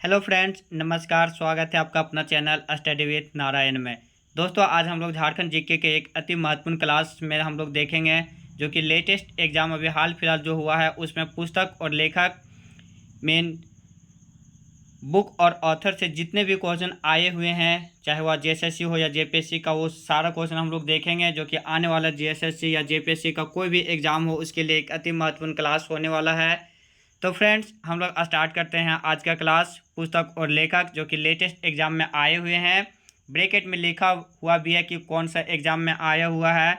Hello friends, नमस्कार। स्वागत है आपका अपना चैनल स्टडी विद नारायण में। दोस्तों, आज हम लोग झारखंड जीके के एक अति महत्वपूर्ण क्लास में हम लोग देखेंगे जो कि लेटेस्ट एग्जाम अभी हाल फिलहाल जो हुआ है उसमें पुस्तक और लेखक मेन बुक और ऑथर से जितने भी क्वेश्चन आए हुए हैं, चाहे वह जेएसएससी हो या जेपीएससी का, वो सारा क्वेश्चन हम लोग देखेंगे जो कि आने वाला जेएसएससी या जेपीएससी का कोई भी एग्जाम हो उसके लिए एक अति महत्वपूर्ण क्लास होने वाला है। तो फ्रेंड्स, हम लोग स्टार्ट करते हैं आज का क्लास। पुस्तक और लेखक जो कि लेटेस्ट एग्जाम में आए हुए हैं, ब्रैकेट में लिखा हुआ भी है कि कौन सा एग्जाम में आया हुआ है।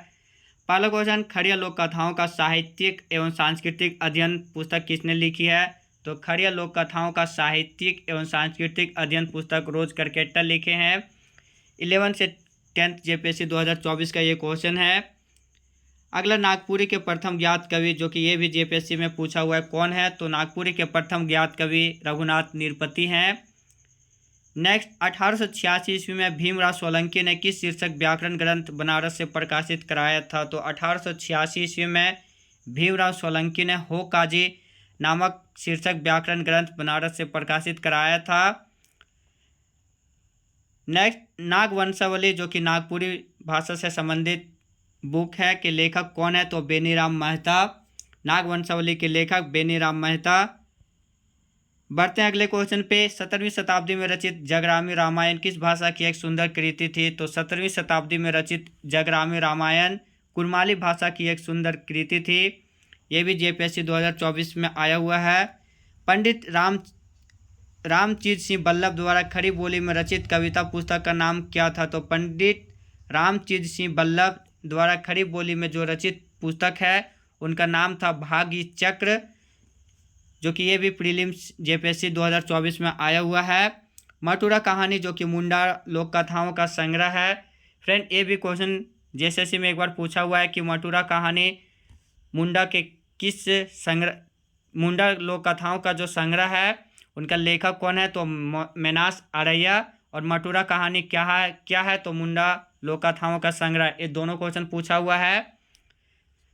पहला क्वेश्चन, खड़िया लोक कथाओं का साहित्यिक एवं सांस्कृतिक अध्ययन पुस्तक किसने लिखी है? तो खड़िया लोक कथाओं का साहित्यिक एवं सांस्कृतिक अध्ययन पुस्तक रोज करकेट्टा लिखे हैं। 11 से 10th जेपीएससी 2024 का ये क्वेश्चन है। अगला, नागपुरी के प्रथम ज्ञात कवि, जो कि ये भी जेपीएससी में पूछा हुआ है, कौन है? तो नागपुरी के प्रथम ज्ञात कवि रघुनाथ निरपति हैं। नेक्स्ट, 1886 ईस्वी में भीमराव सोलंकी ने किस शीर्षक व्याकरण ग्रंथ बनारस से प्रकाशित कराया था? तो 1886 ईस्वी में भीमराव सोलंकी ने हो काजी नामक शीर्षक व्याकरण ग्रंथ बनारस से प्रकाशित कराया था। नेक्स्ट, नागवंशावली जो कि नागपुरी भाषा से संबंधित बुक है के लेखक कौन है? तो बेनीराम मेहता। नागवंशावली के लेखक बेनीराम मेहता। बढ़ते हैं अगले क्वेश्चन पे। 17वीं शताब्दी में रचित जगरामी रामायण किस भाषा की एक सुंदर कृति थी? तो 17वीं शताब्दी में रचित जगरामी रामायण कुरमाली भाषा की एक सुंदर कृति थी। ये भी जेपीएससी 2024 में आया हुआ है। पंडित रामचीत सिंह बल्लभ द्वारा खड़ी बोली में रचित कविता पुस्तक का नाम क्या था? तो पंडित रामचीत सिंह बल्लभ द्वारा खड़ी बोली में जो रचित पुस्तक है उनका नाम था भाग्य चक्र, जो कि ये भी प्रीलिम्स जेपीएससी 2024 में आया हुआ है। मटुरा कहानी जो कि मुंडा लोक कथाओं का संग्रह है। फ्रेंड, ये भी क्वेश्चन जेएसएससी में एक बार पूछा हुआ है कि मटुरा कहानी मुंडा के किस संग्रह, मुंडा लोक कथाओं का जो संग्रह है उनका लेखक कौन है? तो मेनास आरैया। और मटुरा कहानी क्या है? तो मुंडा लोक कथाओं का संग्रह। ये दोनों क्वेश्चन पूछा हुआ है।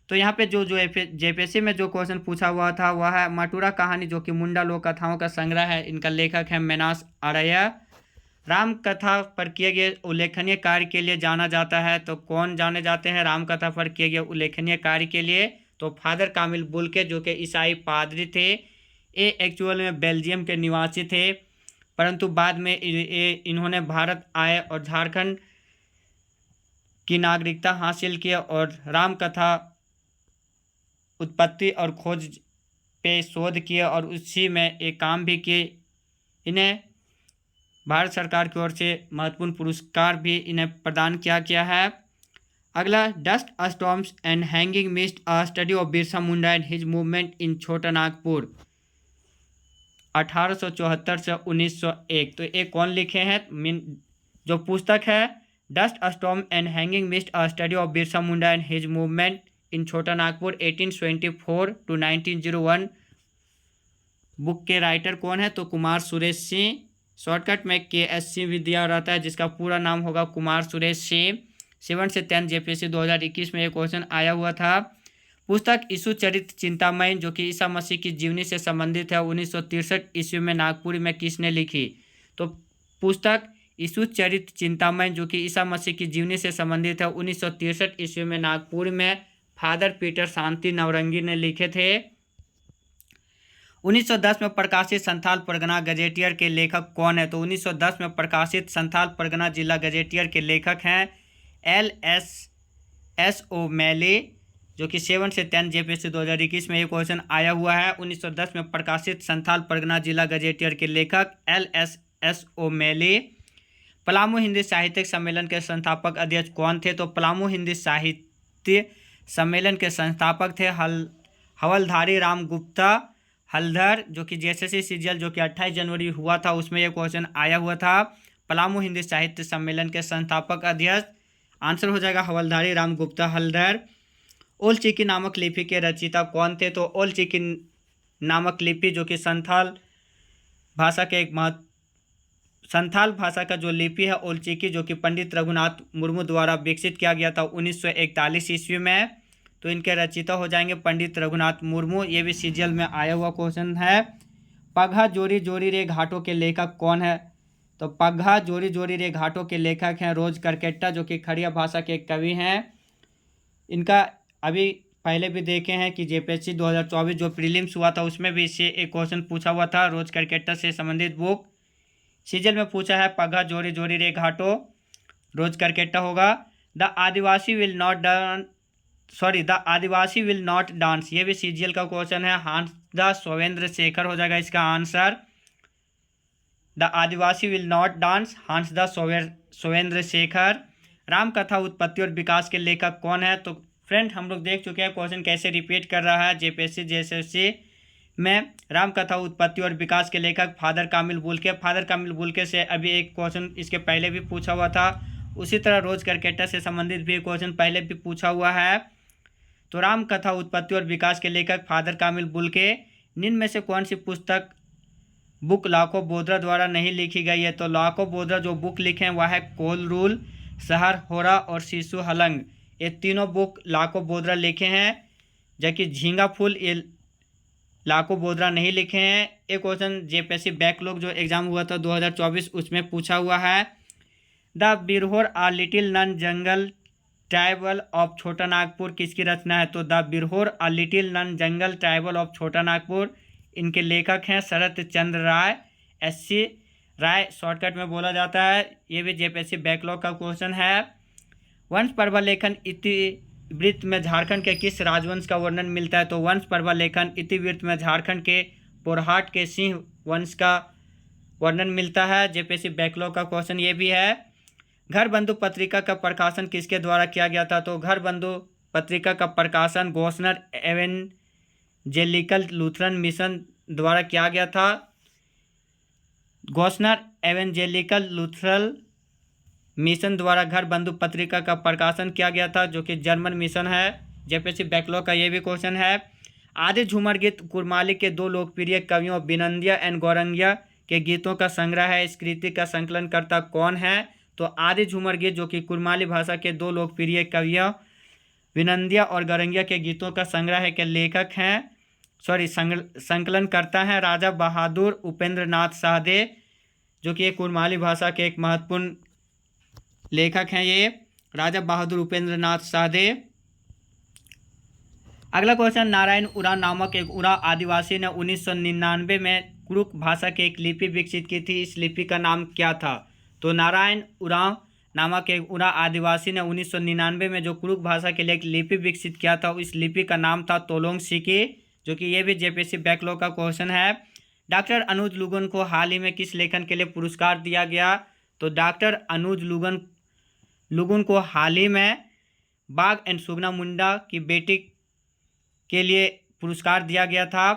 तो यहाँ पे जो जेपीएससी में जो क्वेश्चन पूछा हुआ था वह है मटुरा कहानी जो कि मुंडा लोक कथाओं का संग्रह है। इनका लेखक है मेनास आरैया। राम कथा पर किए गए उल्लेखनीय कार्य के लिए जाना जाता है। तो कौन जाने जाते हैं राम कथा पर किए गए उल्लेखनीय कार्य के लिए? तो फादर कामिल बुल्के जो कि ईसाई पादरी थे। ये एक्चुअल में बेल्जियम के निवासी थे, परंतु बाद में इन्होंने भारत आए और झारखंड की नागरिकता हासिल की और राम कथा उत्पत्ति और खोज पे शोध किए और उसी में एक काम भी किए। इन्हें भारत सरकार की ओर से महत्वपूर्ण पुरस्कार भी इन्हें प्रदान किया गया है। अगला, dust storms and hanging mist a study of Birsa Munda and his movement in छोटा नागपुर 1874 से 1901। तो ये कौन लिखे हैं? जो पुस्तक है dust storm and hanging mist a study of Birsa Munda and his movement in छोटा नागपुर 1824 to 1901, बुक के राइटर कौन है? तो कुमार सुरेश सिंह। शॉर्टकट में KSC भी दिया रहता है जिसका पूरा नाम होगा कुमार सुरेश सिंह। 7 से 10 जेपीएससी 2021 में एक क्वेश्चन आया हुआ था। पुस्तक यीशु चरित चिंतामणि जो कि ईसा मसीह की जीवनी से संबंधित है 1963 ईस्वी में नागपुर में किसने लिखी? तो पुस्तक यीशु चरित चिंतामणि जो कि ईसा मसीह की जीवनी से संबंधित है 1963 ईस्वी में नागपुर में फादर पीटर शांति नवरंगी ने लिखे थे। 1910 में प्रकाशित संथाल परगना गजेटियर के लेखक कौन है? तो 1910 में प्रकाशित संथाल परगना जिला गजेटियर के लेखक हैं LSS ओमैली, जो कि 7 से 10 जेपीएससी 2021 में ये क्वेश्चन आया हुआ है। 1910 में प्रकाशित संथाल परगना जिला गजेटियर के लेखक LSS ओमैली। पलामू हिंदी साहित्यिक सम्मेलन के संस्थापक अध्यक्ष कौन थे? तो पलामू हिंदी साहित्य सम्मेलन के संस्थापक थे हवलधारी राम गुप्ता हलधर, जो कि जेएसएससी सीजीएल जो कि 28 जनवरी हुआ था उसमें यह क्वेश्चन आया हुआ था। पलामू हिंदी साहित्य सम्मेलन के संस्थापक अध्यक्ष आंसर हो जाएगा हवलधारी राम गुप्ता हलधर। ओल चिकी नामक लिपि के रचयिता कौन थे? तो ओल चिकी नामक लिपि जो कि संथाल भाषा के संथाल भाषा का जो लिपि है ओल चिकी, जो कि पंडित रघुनाथ मुर्मू द्वारा विकसित किया गया था 1941 ईस्वी में। तो इनके रचयिता हो जाएंगे पंडित रघुनाथ मुर्मू। ये भी सीजीएल में आया हुआ क्वेश्चन है। पगहा जोरी जोरी रे घाटों के लेखक कौन है? तो पगहा जोरी जोरी रे घाटों के लेखक हैं रोज करकेट्टा, जो कि खड़िया भाषा के एक कवि हैं। इनका अभी पहले भी देखे हैं कि जेपीएससी 2024 जो प्रीलिम्स हुआ था उसमें भी इससे एक क्वेश्चन पूछा हुआ था रोज करकेट्टा से संबंधित बुक। सीजल में पूछा है पगहा जोरी जोरी रे घाटो, रोज करकेट्टा होगा। The Adivasi will not the Adivasi will not dance, ये भी सीजीएल का क्वेश्चन है। हांसदा सोवेंद्र शेखर हो जाएगा इसका answer. The Adivasi will not dance, Hansda Sowvendra Shekhar. Ram Katha Utpatti और विकास के लेखक कौन है? तो फ्रेंड हम लोग देख चुके हैं क्वेश्चन कैसे रिपीट कर रहा है जेपीएससी जेएसएससी में। राम कथा उत्पत्ति और विकास के लेखक फादर कामिल बुल्के। फादर कामिल बुल्के से अभी एक क्वेश्चन इसके पहले भी पूछा हुआ था। उसी तरह रोज करकेट्टा से संबंधित भी क्वेश्चन पहले भी पूछा हुआ है। तो राम कथा उत्पत्ति और विकास के लेखक फादर कामिल बुल्के। निम्न में से कौन सी पुस्तक बुक लाखो बोदरा द्वारा नहीं लिखी गई है? तो लाखो बोदरा जो बुक लिखे हैं वह है कोल रूल, सहर होरा और शिशु हलंग। ये तीनों बुक लाखो बोदरा लिखे हैं, जबकि झींगा फूल ये लाखो बोदरा नहीं लिखे हैं। एक क्वेश्चन जेपीएससी बैकलॉग जो एग्जाम हुआ था 2024 उसमें पूछा हुआ है। The Birhor a little known jungle tribal of Chota Nagpur किसकी रचना है? तो the Birhor a little known jungle tribal of Chota Nagpur, इनके लेखक हैं शरत चंद्र राय, एससी राय शॉर्टकट में बोला जाता है। ये भी जेपीएससी बैकलॉग का क्वेश्चन है। वंश पर्व लेखन इतिवृत्त में झारखंड के किस राजवंश का वर्णन मिलता है? तो वंश पर्व लेखन इतिवृत्त में झारखंड के पोरहाट के सिंह वंश का वर्णन मिलता है। जेपीएससी बैकलॉग का क्वेश्चन ये भी है। घर बंधु पत्रिका का प्रकाशन किसके द्वारा किया गया था? तो घर बंधु पत्रिका का प्रकाशन गोस्नर एवेंजेलिकल लूथरन मिशन द्वारा किया गया था। गोस्नर एवेंजेलिकल लूथरन मिशन द्वारा घर बंधु पत्रिका का प्रकाशन किया गया था, जो कि जर्मन मिशन है। जेपीएससी बैकलॉग का ये भी क्वेश्चन है। आदि झूमर गीत कुरमाली के दो लोकप्रिय कवियों बिनंदिया एंड गौरंगिया के गीतों का संग्रह है। इस कृति का संकलनकर्ता कौन है? तो आदि झूमर गीत जो कि कुरमाली भाषा के दो लोकप्रिय कवियों विनंदिया और गौरंगिया के गीतों का संग्रह के लेखक हैं, संकलनकर्ता हैं राजा बहादुर उपेंद्र नाथ साहदे, जो कि कुरमाली भाषा के एक महत्वपूर्ण लेखक हैं ये राजा बहादुर उपेंद्र नाथ साहदे। अगला क्वेश्चन, नारायण उरांव नामक एक उरांव आदिवासी ने 1999 में कुरुक भाषा की एक लिपि विकसित की थी। इस लिपि का नाम क्या था? तो नारायण उरांव नामक एक उरांव आदिवासी ने 1999 में जो कुरुक भाषा के लिए एक लिपि विकसित किया था, इस लिपि का नाम था तोलोंग सिकी, जो कि ये भी जेपीएससी बैकलॉग का क्वेश्चन है। डॉक्टर अनुज लुगन को हाल ही में किस लेखन के लिए पुरस्कार दिया गया? तो डॉक्टर अनुज लुगन को हाल ही में बाघ एंड सुगना मुंडा की बेटी के लिए पुरस्कार दिया गया था।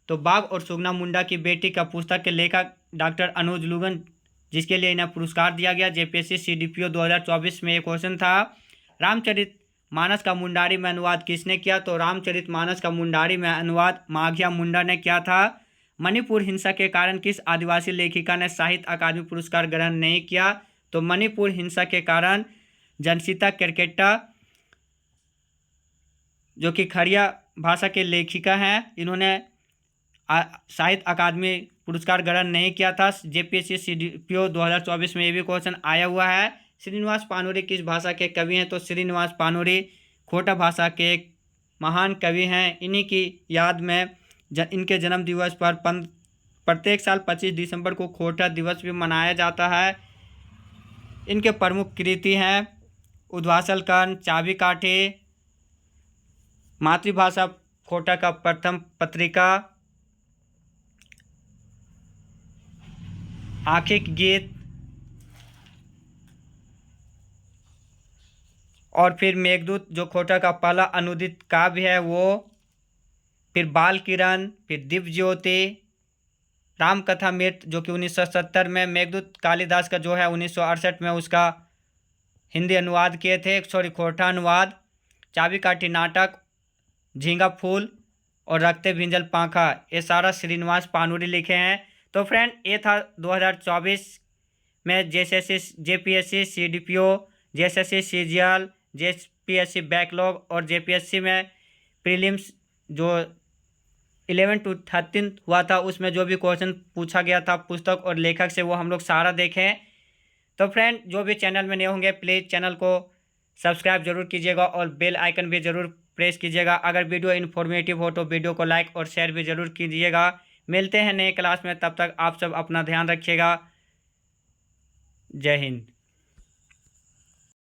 तो बाघ और सुगना मुंडा की बेटी का पुस्तक के लेखक डॉक्टर अनुज लुगन, जिसके लिए इन्हें पुरस्कार दिया गया। जेपीएससी सीडीपीओ 2024 में ये क्वेश्चन था। रामचरित मानस का मुंडारी में अनुवाद किसने किया? तो रामचरित मानस का मुंडारी में अनुवाद माघिया मुंडा ने किया था। मणिपुर हिंसा के कारण किस आदिवासी लेखिका ने साहित्य अकादमी पुरस्कार ग्रहण नहीं किया? तो मणिपुर हिंसा के कारण जनसीता केरकेट्टा, जो कि खड़िया भाषा के लेखिका हैं, इन्होंने साहित्य अकादमी पुरस्कार ग्रहण नहीं किया था। जेपीएससी सीडीपीओ 2024 में ये भी क्वेश्चन आया हुआ है। श्रीनिवास पानोरी किस भाषा के कवि हैं? तो श्रीनिवास पानोरी खोटा भाषा के एक महान कवि हैं। इन्हीं की याद में इनके जन्म दिवस पर प्रत्येक साल 25 दिसंबर को खोटा दिवस भी मनाया जाता है। इनके प्रमुख कृति हैं उद्वासल कर्ण, चाबी काठे, मातृभाषा खोटा का प्रथम पत्रिका, आखिक गीत, और फिर मेघदूत जो खोटा का पहला अनुदित काव्य है वो, फिर बाल किरण, फिर दिव्य ज्योति, रामकथा मृत जो कि 1970 में, मेघदूत कालिदास का जो है 1968 में उसका हिंदी अनुवाद किए थे, खोटा अनुवाद, चाबी काठी नाटक, झींगा फूल और रखते भिंजल पाखा, ये सारा श्रीनिवास पानोरी लिखे हैं। तो फ्रेंड ये था 2024 में JPSC CDPO, JSSC CGL, JPSC backlog और जेपीएससी में प्रीलिम्स जो 11 to 13 हुआ था, उसमें जो भी क्वेश्चन पूछा गया था पुस्तक और लेखक से वो हम लोग सारा देखें। तो फ्रेंड जो भी चैनल में नए होंगे प्लीज़ चैनल को सब्सक्राइब जरूर कीजिएगा और बेल आइकन भी ज़रूर प्रेस कीजिएगा। अगर वीडियो इन्फॉर्मेटिव हो तो वीडियो को लाइक और शेयर भी ज़रूर कीजिएगा। मिलते हैं नए क्लास में, तब तक आप सब अपना ध्यान रखिएगा। जय हिंद।